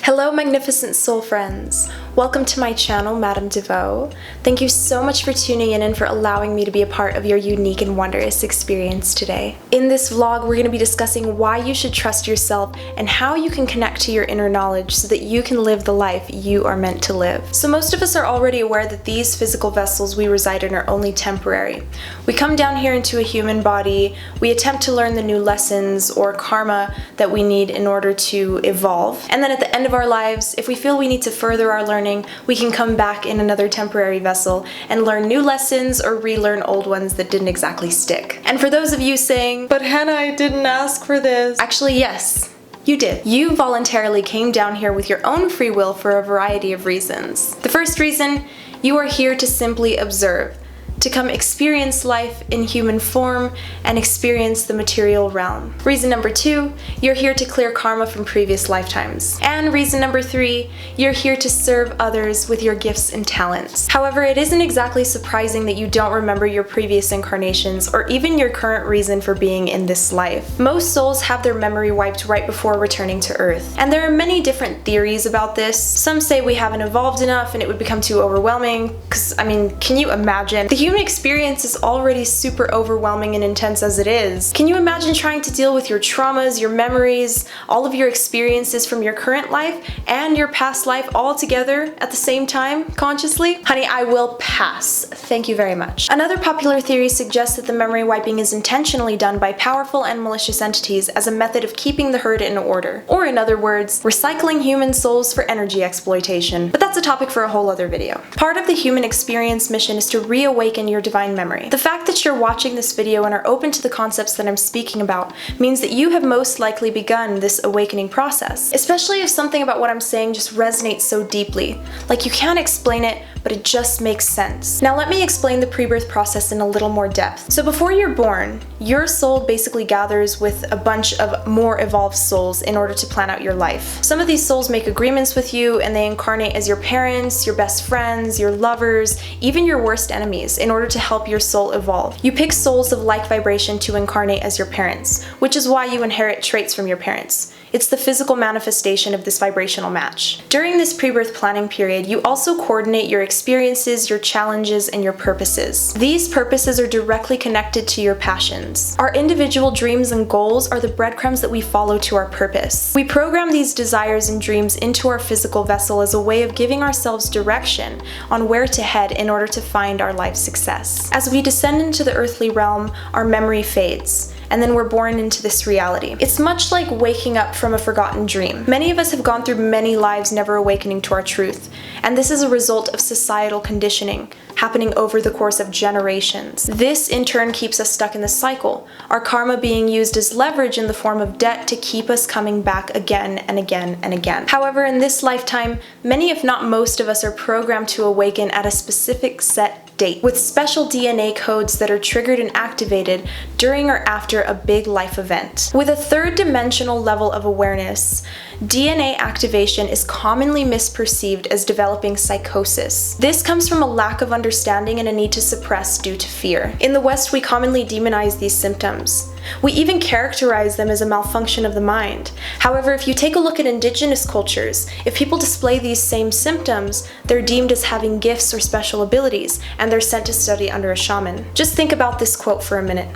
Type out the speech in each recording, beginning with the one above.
Hello magnificent soul friends! Welcome to my channel, Hannah DeVaux. Thank you so much for tuning in and for allowing me to be a part of your unique and wondrous experience today. In this vlog, we're going to be discussing why you should trust yourself and how you can connect to your inner knowledge so that you can live the life you are meant to live. So most of us are already aware that these physical vessels we reside in are only temporary. We come down here into a human body, we attempt to learn the new lessons or karma that we need in order to evolve, and then at the end of our lives, if we feel we need to further our learning, we can come back in another temporary vessel and learn new lessons or relearn old ones that didn't exactly stick. And for those of you saying, "But Hannah, I didn't ask for this." Actually, yes. You did. You voluntarily came down here with your own free will for a variety of reasons. The first reason, you are here to simply observe, to come experience life in human form and experience the material realm. Reason number two, you're here to clear karma from previous lifetimes. And reason number three, you're here to serve others with your gifts and talents. However, it isn't exactly surprising that you don't remember your previous incarnations or even your current reason for being in this life. Most souls have their memory wiped right before returning to Earth. And there are many different theories about this. Some say we haven't evolved enough and it would become too overwhelming, because can you imagine? The human experience is already super overwhelming and intense as it is. Can you imagine trying to deal with your traumas, your memories, all of your experiences from your current life and your past life all together at the same time, consciously? Honey, I will pass. Thank you very much. Another popular theory suggests that the memory wiping is intentionally done by powerful and malicious entities as a method of keeping the herd in order. Or in other words, recycling human souls for energy exploitation. But that's a topic for a whole other video. Part of the human experience mission is to reawaken your divine memory. The fact that you're watching this video and are open to the concepts that I'm speaking about means that you have most likely begun this awakening process, especially if something about what I'm saying just resonates so deeply. Like you can't explain it, but it just makes sense. Now let me explain the pre-birth process in a little more depth. So before you're born, your soul basically gathers with a bunch of more evolved souls in order to plan out your life. Some of these souls make agreements with you and they incarnate as your parents, your best friends, your lovers, even your worst enemies in order to help your soul evolve. You pick souls of like vibration to incarnate as your parents, which is why you inherit traits from your parents. It's the physical manifestation of this vibrational match. During this pre-birth planning period, you also coordinate your experiences, your challenges, and your purposes. These purposes are directly connected to your passions. Our individual dreams and goals are the breadcrumbs that we follow to our purpose. We program these desires and dreams into our physical vessel as a way of giving ourselves direction on where to head in order to find our life success. As we descend into the earthly realm, our memory fades, and then we're born into this reality. It's much like waking up from a forgotten dream. Many of us have gone through many lives never awakening to our truth, and this is a result of societal conditioning happening over the course of generations. This in turn keeps us stuck in the cycle, our karma being used as leverage in the form of debt to keep us coming back again and again and again. However, in this lifetime, many if not most of us are programmed to awaken at a specific set date, with special DNA codes that are triggered and activated during or after a big life event. With a third dimensional level of awareness, DNA activation is commonly misperceived as developing psychosis. This comes from a lack of understanding and a need to suppress due to fear. In the West, we commonly demonize these symptoms. We even characterize them as a malfunction of the mind. However, if you take a look at indigenous cultures, if people display these same symptoms, they're deemed as having gifts or special abilities, and they're sent to study under a shaman. Just think about this quote for a minute.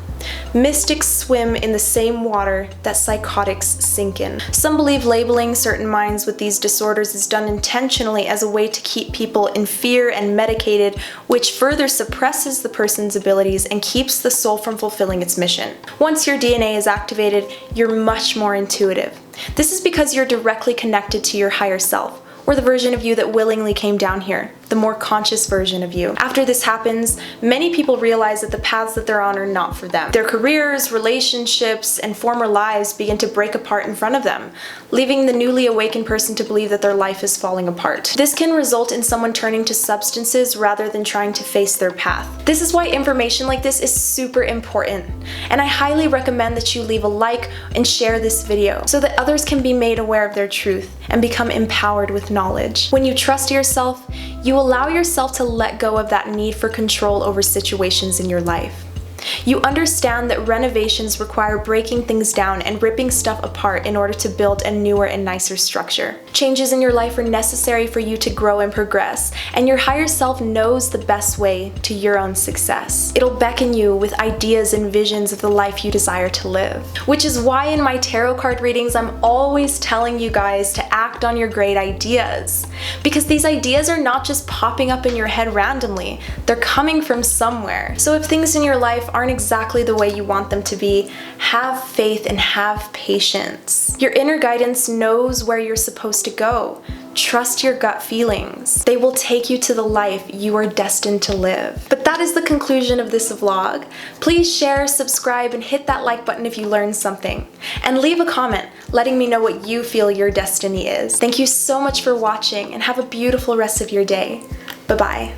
Mystics swim in the same water that psychotics sink in. Some believe labeling certain minds with these disorders is done intentionally as a way to keep people in fear and medicated, which further suppresses the person's abilities and keeps the soul from fulfilling its mission. Once your DNA is activated, you're much more intuitive. This is because you're directly connected to your higher self, or the version of you that willingly came down here, the more conscious version of you. After this happens, many people realize that the paths that they're on are not for them. Their careers, relationships, and former lives begin to break apart in front of them, leaving the newly awakened person to believe that their life is falling apart. This can result in someone turning to substances rather than trying to face their path. This is why information like this is super important, and I highly recommend that you leave a like and share this video so that others can be made aware of their truth and become empowered with knowledge. When you trust yourself, you allow yourself to let go of that need for control over situations in your life. You understand that renovations require breaking things down and ripping stuff apart in order to build a newer and nicer structure. Changes in your life are necessary for you to grow and progress, and your higher self knows the best way to your own success. It'll beckon you with ideas and visions of the life you desire to live. Which is why in my tarot card readings, I'm always telling you guys to act on your great ideas. Because these ideas are not just popping up in your head randomly, they're coming from somewhere. So if things in your life aren't exactly the way you want them to be, have faith and have patience. Your inner guidance knows where you're supposed to go. Trust your gut feelings. They will take you to the life you are destined to live. But that is the conclusion of this vlog. Please share, subscribe, and hit that like button if you learned something. And leave a comment letting me know what you feel your destiny is. Thank you so much for watching and have a beautiful rest of your day. Bye-bye.